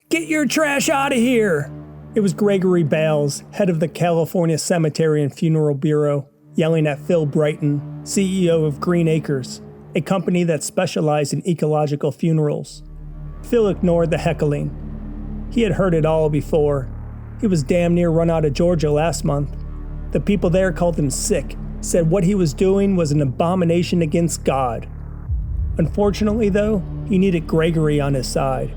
Get your trash out of here! It was Gregory Bales, head of the California Cemetery and Funeral Bureau, yelling at Phil Brighton, CEO of Green Acres, a company that specialized in ecological funerals. Phil ignored the heckling. He had heard it all before. He was damn near run out of Georgia last month. The people there called him sick, said what he was doing was an abomination against God. Unfortunately, though, he needed Gregory on his side.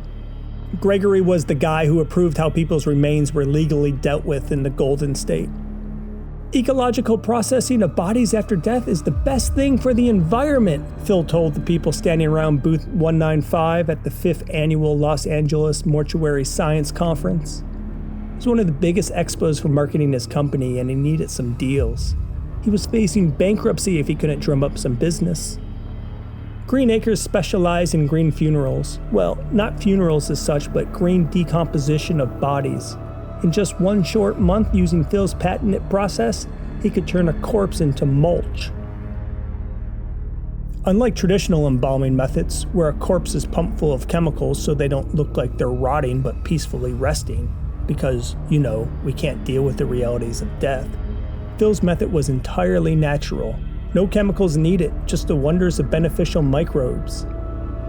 Gregory was the guy who approved how people's remains were legally dealt with in the Golden State. Ecological processing of bodies after death is the best thing for the environment, Phil told the people standing around booth 195 at the 5th annual Los Angeles Mortuary Science Conference. It was one of the biggest expos for marketing his company, and he needed some deals. He was facing bankruptcy if he couldn't drum up some business. Green Acres specialized in green funerals. Well, not funerals as such, but green decomposition of bodies. In just one short month using Phil's patented process, he could turn a corpse into mulch. Unlike traditional embalming methods, where a corpse is pumped full of chemicals so they don't look like they're rotting but peacefully resting, because, we can't deal with the realities of death, Phil's method was entirely natural. No chemicals needed, just the wonders of beneficial microbes.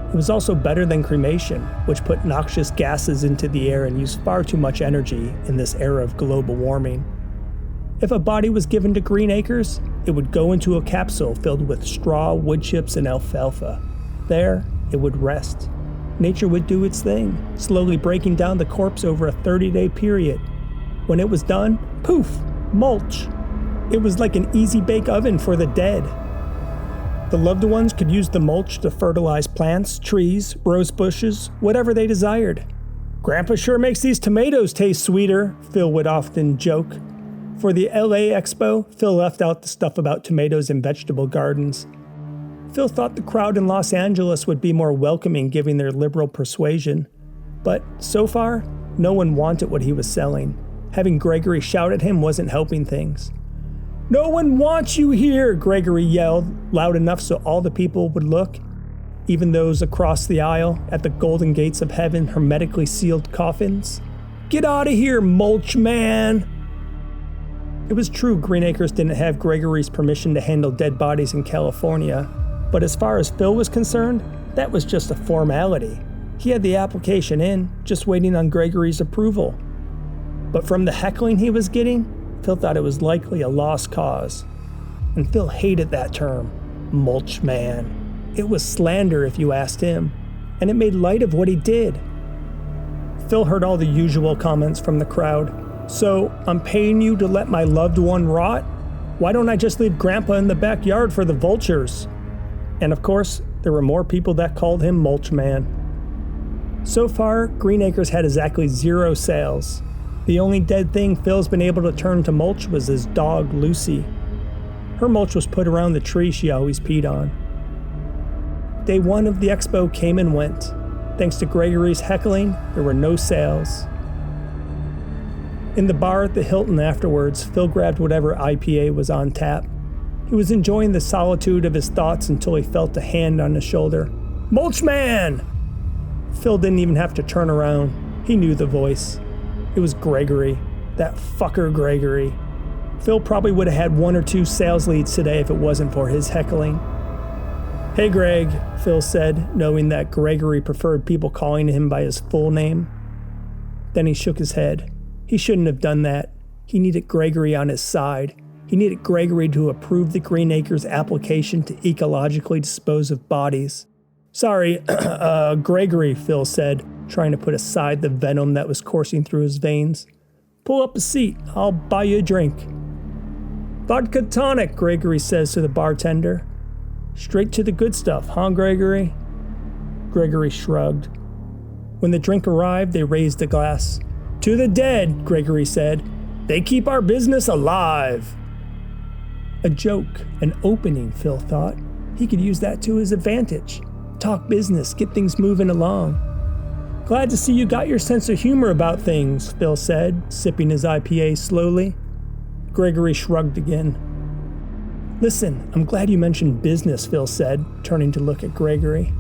It was also better than cremation, which put noxious gases into the air and used far too much energy in this era of global warming. If a body was given to Green Acres, it would go into a capsule filled with straw, wood chips, and alfalfa. There, it would rest. Nature would do its thing, slowly breaking down the corpse over a 30-day period. When it was done, poof, mulch. It was like an easy-bake oven for the dead. The loved ones could use the mulch to fertilize plants, trees, rose bushes, whatever they desired. "Grandpa sure makes these tomatoes taste sweeter," Phil would often joke. For the LA Expo, Phil left out the stuff about tomatoes and vegetable gardens. Phil thought the crowd in Los Angeles would be more welcoming given their liberal persuasion. But so far, no one wanted what he was selling. Having Gregory shout at him wasn't helping things. "No one wants you here," Gregory yelled, loud enough so all the people would look, even those across the aisle at the golden gates of heaven hermetically sealed coffins. "Get out of here, Mulch Man!" It was true Green Acres didn't have Gregory's permission to handle dead bodies in California, but as far as Phil was concerned, that was just a formality. He had the application in, just waiting on Gregory's approval. But from the heckling he was getting, Phil thought it was likely a lost cause. And Phil hated that term, Mulch Man. It was slander if you asked him, and it made light of what he did. Phil heard all the usual comments from the crowd. "So, I'm paying you to let my loved one rot? Why don't I just leave Grandpa in the backyard for the vultures?" And of course, there were more people that called him Mulch Man. So far, Green Acres had exactly 0 sales. The only dead thing Phil's been able to turn to mulch was his dog, Lucy. Her mulch was put around the tree she always peed on. Day 1 of the expo came and went. Thanks to Gregory's heckling, there were no sales. In the bar at the Hilton afterwards, Phil grabbed whatever IPA was on tap. He was enjoying the solitude of his thoughts until he felt a hand on his shoulder. "Mulch Man!" Phil didn't even have to turn around. He knew the voice. It was Gregory. That fucker Gregory. Phil probably would have had 1 or 2 sales leads today if it wasn't for his heckling. "Hey Greg," Phil said, knowing that Gregory preferred people calling him by his full name. Then he shook his head. He shouldn't have done that. He needed Gregory on his side. He needed Gregory to approve the Green Acres application to ecologically dispose of bodies. "Sorry, Gregory," Phil said, trying to put aside the venom that was coursing through his veins. "Pull up a seat. I'll buy you a drink." "Vodka tonic," Gregory says to the bartender. "Straight to the good stuff, huh, Gregory?" Gregory shrugged. When the drink arrived, they raised a glass. "To the dead," Gregory said. "They keep our business alive." A joke, an opening, Phil thought. He could use that to his advantage. Talk business, get things moving along. "Glad to see you got your sense of humor about things," Phil said, sipping his IPA slowly. Gregory shrugged again. "Listen, I'm glad you mentioned business," Phil said, turning to look at Gregory.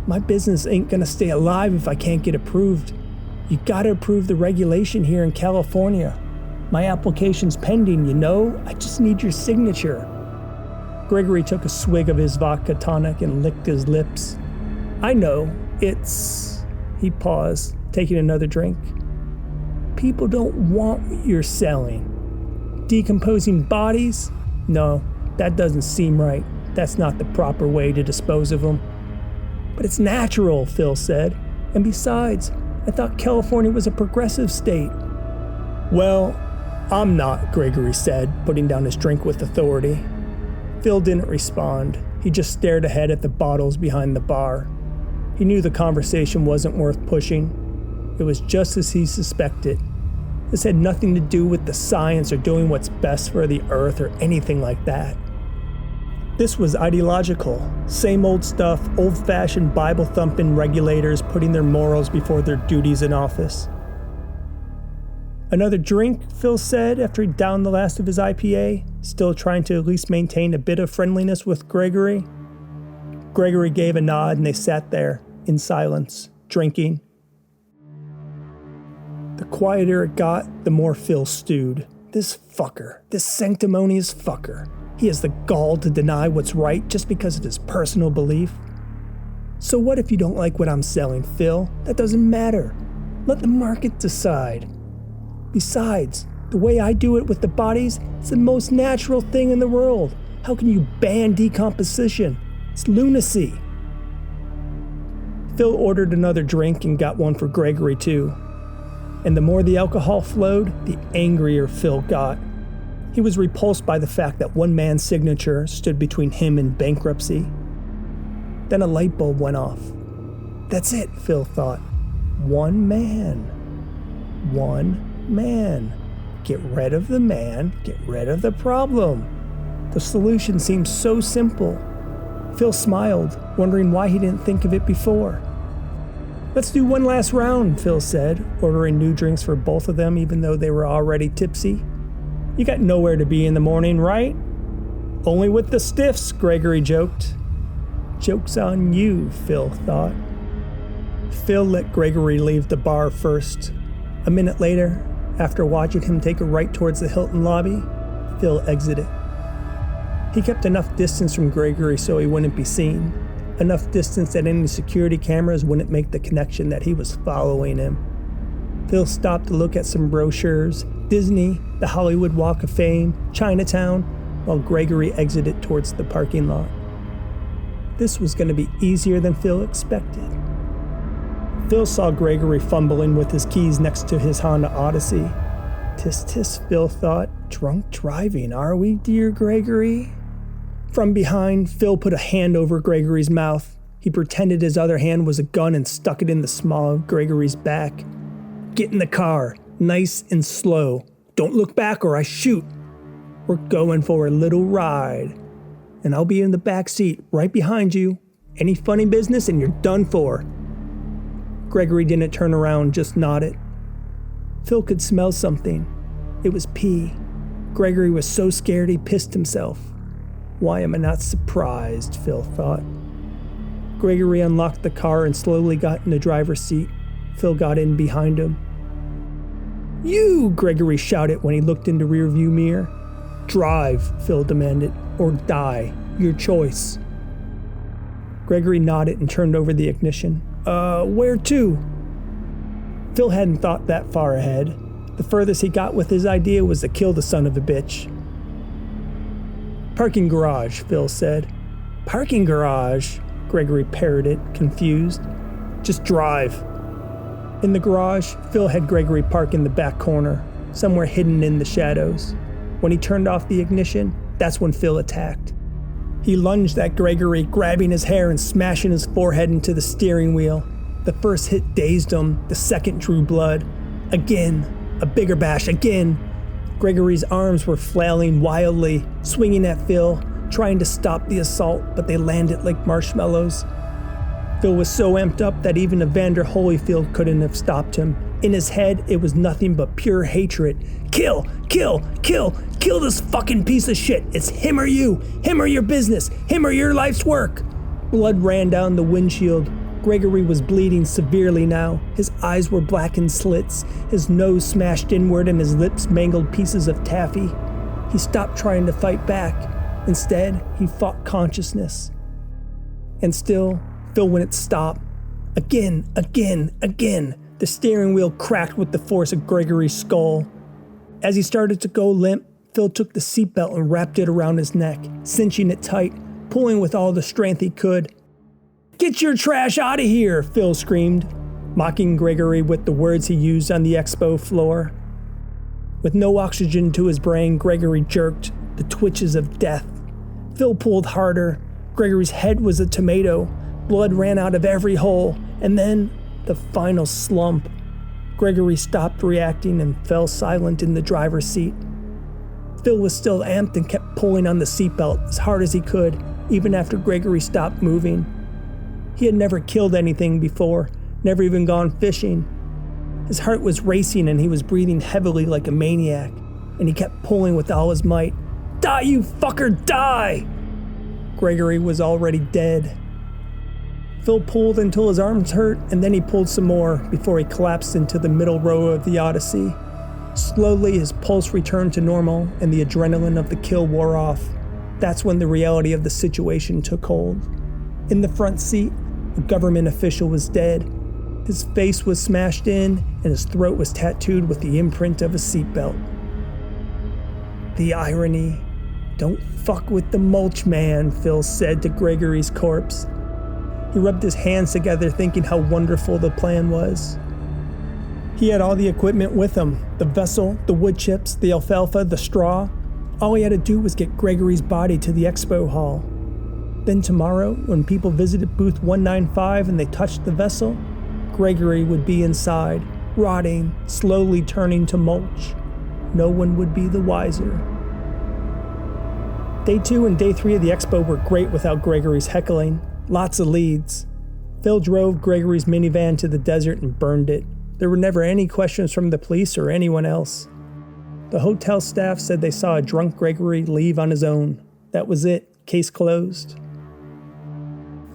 "My business ain't gonna stay alive if I can't get approved. You gotta approve the regulation here in California. My application's pending, you know? I just need your signature. Gregory took a swig of his vodka tonic and licked his lips. I know, it's... He paused, taking another drink. People don't want what you're selling. Decomposing bodies? No, that doesn't seem right. That's not the proper way to dispose of them. But it's natural, Phil said. And besides, I thought California was a progressive state. Well, I'm not, Gregory said, putting down his drink with authority. Phil didn't respond. He just stared ahead at the bottles behind the bar. He knew the conversation wasn't worth pushing. It was just as he suspected. This had nothing to do with the science or doing what's best for the earth or anything like that. This was ideological. Same old stuff, old-fashioned Bible-thumping regulators putting their morals before their duties in office. Another drink, Phil said after he downed the last of his IPA, still trying to at least maintain a bit of friendliness with Gregory. Gregory gave a nod and they sat there, in silence, drinking. The quieter it got, the more Phil stewed. This fucker, this sanctimonious fucker. He has the gall to deny what's right just because of his personal belief. So what if you don't like what I'm selling, Phil? That doesn't matter. Let the market decide. Besides, the way I do it with the bodies is the most natural thing in the world. How can you ban decomposition? It's lunacy. Phil ordered another drink and got one for Gregory too. And the more the alcohol flowed, the angrier Phil got. He was repulsed by the fact that one man's signature stood between him and bankruptcy. Then a light bulb went off. That's it, Phil thought. One man. One man. Get rid of the man, get rid of the problem. The solution seemed so simple. Phil smiled, wondering why he didn't think of it before. Let's do one last round, Phil said, ordering new drinks for both of them even though they were already tipsy. You got nowhere to be in the morning, right? Only with the stiffs, Gregory joked. Joke's on you, Phil thought. Phil let Gregory leave the bar first. A minute later, after watching him take a right towards the Hilton lobby, Phil exited. He kept enough distance from Gregory so he wouldn't be seen. Enough distance that any security cameras wouldn't make the connection that he was following him. Phil stopped to look at some brochures, Disney, the Hollywood Walk of Fame, Chinatown, while Gregory exited towards the parking lot. This was going to be easier than Phil expected. Phil saw Gregory fumbling with his keys next to his Honda Odyssey. Tis, Phil thought. Drunk driving, are we, dear Gregory? From behind, Phil put a hand over Gregory's mouth. He pretended his other hand was a gun and stuck it in the small of Gregory's back. Get in the car, nice and slow. Don't look back or I shoot. We're going for a little ride. And I'll be in the back seat, right behind you. Any funny business and you're done for. Gregory didn't turn around, just nodded. Phil could smell something. It was pee. Gregory was so scared he pissed himself. Why am I not surprised, Phil thought. Gregory unlocked the car and slowly got in the driver's seat. Phil got in behind him. You, Gregory shouted when he looked in the rearview mirror. Drive, Phil demanded, or die. Your choice. Gregory nodded and turned over the ignition. Where to? Phil hadn't thought that far ahead. The furthest he got with his idea was to kill the son of a bitch. Parking garage, Phil said. Parking garage? Gregory parroted, confused. Just drive. In the garage, Phil had Gregory park in the back corner, somewhere hidden in the shadows. When he turned off the ignition, that's when Phil attacked. He lunged at Gregory, grabbing his hair and smashing his forehead into the steering wheel. The first hit dazed him, the second drew blood. Again, a bigger bash, again. Gregory's arms were flailing wildly, swinging at Phil, trying to stop the assault, but they landed like marshmallows. Phil was so amped up that even Evander Holyfield couldn't have stopped him. In his head, it was nothing but pure hatred. Kill, kill, kill, kill this fucking piece of shit. It's him or you, him or your business, him or your life's work. Blood ran down the windshield. Gregory was bleeding severely now. His eyes were blackened slits, his nose smashed inward, and his lips mangled pieces of taffy. He stopped trying to fight back. Instead, he fought consciousness. And still, Phil wouldn't stop. Again. The steering wheel cracked with the force of Gregory's skull. As he started to go limp, Phil took the seatbelt and wrapped it around his neck, cinching it tight, pulling with all the strength he could. "Get your trash out of here," Phil screamed, mocking Gregory with the words he used on the expo floor. With no oxygen to his brain, Gregory jerked, the twitches of death. Phil pulled harder. Gregory's head was a tomato. Blood ran out of every hole. And then, the final slump. Gregory stopped reacting and fell silent in the driver's seat. Phil was still amped and kept pulling on the seatbelt as hard as he could, even after Gregory stopped moving. He had never killed anything before, never even gone fishing. His heart was racing and he was breathing heavily like a maniac, and he kept pulling with all his might. "Die, you fucker, die!" Gregory was already dead. Phil pulled until his arms hurt, and then he pulled some more before he collapsed into the middle row of the Odyssey. Slowly, his pulse returned to normal, and the adrenaline of the kill wore off. That's when the reality of the situation took hold. In the front seat, a government official was dead. His face was smashed in, and his throat was tattooed with the imprint of a seatbelt. The irony. "Don't fuck with the Mulch Man," Phil said to Gregory's corpse. He rubbed his hands together, thinking how wonderful the plan was. He had all the equipment with him, the vessel, the wood chips, the alfalfa, the straw. All he had to do was get Gregory's body to the expo hall. Then tomorrow, when people visited booth 195 and they touched the vessel, Gregory would be inside, rotting, slowly turning to mulch. No one would be the wiser. Day 2 and Day 3 of the expo were great without Gregory's heckling. Lots of leads. Phil drove Gregory's minivan to the desert and burned it. There were never any questions from the police or anyone else. The hotel staff said they saw a drunk Gregory leave on his own. That was it. Case closed.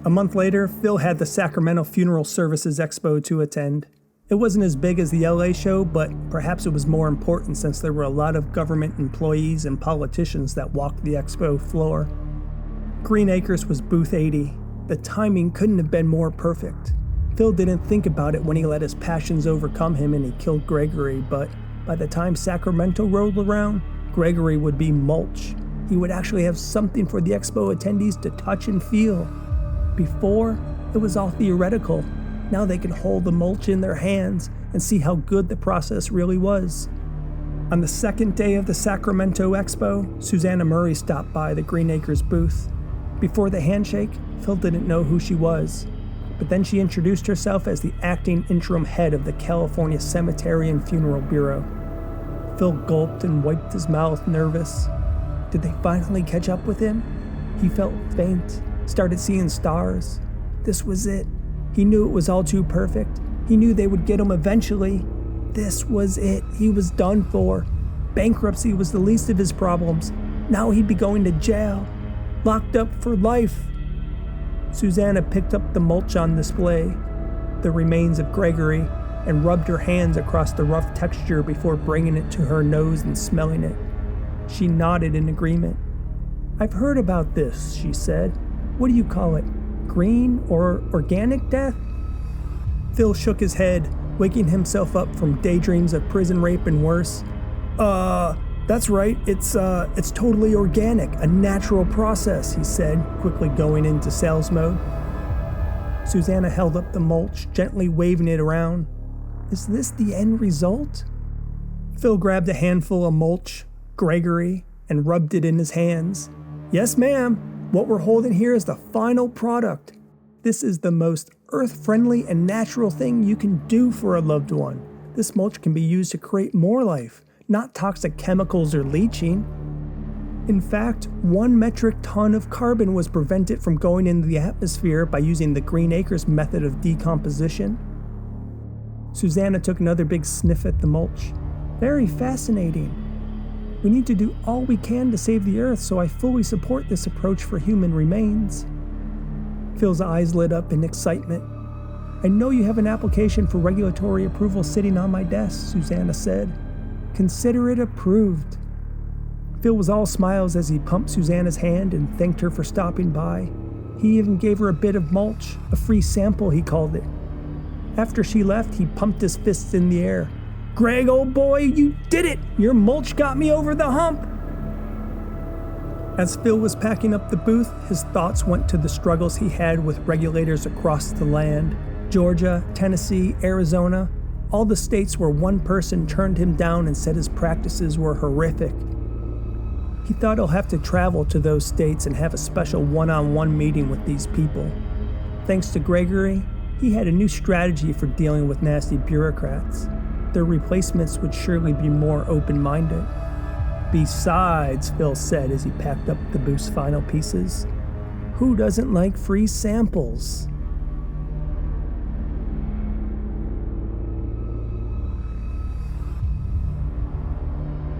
A month later, Phil had the Sacramento Funeral Services Expo to attend. It wasn't as big as the LA show, but perhaps it was more important since there were a lot of government employees and politicians that walked the expo floor. Green Acres was booth 80. The timing couldn't have been more perfect. Phil didn't think about it when he let his passions overcome him and he killed Gregory, but by the time Sacramento rolled around, Gregory would be mulch. He would actually have something for the expo attendees to touch and feel. Before, it was all theoretical. Now they could hold the mulch in their hands and see how good the process really was. On the second day of the Sacramento Expo, Susanna Murray stopped by the Green Acres booth. Before the handshake, Phil didn't know who she was, but then she introduced herself as the acting interim head of the California Cemetery and Funeral Bureau. Phil gulped and wiped his mouth, nervous. Did they finally catch up with him? He felt faint, started seeing stars. This was it. He knew it was all too perfect. He knew they would get him eventually. This was it. He was done for. Bankruptcy was the least of his problems. Now he'd be going to jail. Locked up for life. Susanna picked up the mulch on display, the remains of Gregory, and rubbed her hands across the rough texture before bringing it to her nose and smelling it. She nodded in agreement. "I've heard about this," she said. "What do you call it? Green or organic death?" Phil shook his head, waking himself up from daydreams of prison rape and worse. That's right, it's totally organic, a natural process," he said, quickly going into sales mode. Susanna held up the mulch, gently waving it around. "Is this the end result?" Phil grabbed a handful of mulch, Gregory, and rubbed it in his hands. "Yes, ma'am. What we're holding here is the final product. This is the most earth-friendly and natural thing you can do for a loved one. This mulch can be used to create more life, not toxic chemicals or leaching. In fact, 1 metric ton of carbon was prevented from going into the atmosphere by using the Green Acres method of decomposition." Susanna took another big sniff at the mulch. "Very fascinating. We need to do all we can to save the earth, so I fully support this approach for human remains." Phil's eyes lit up in excitement. I know you have an application for regulatory approval sitting on my desk, Susanna said. Consider it approved. Phil was all smiles as he pumped Susanna's hand and thanked her for stopping by. He even gave her a bit of mulch, a free sample he called it. After she left, he pumped his fists in the air. Greg, old boy, you did it! Your mulch got me over the hump! As Phil was packing up the booth, his thoughts went to the struggles he had with regulators across the land. Georgia, Tennessee, Arizona, all the states where one person turned him down and said his practices were horrific. He thought he'll have to travel to those states and have a special one-on-one meeting with these people. Thanks to Gregory, he had a new strategy for dealing with nasty bureaucrats. Their replacements would surely be more open-minded. Besides, Phil said as he packed up the booth's final pieces, who doesn't like free samples?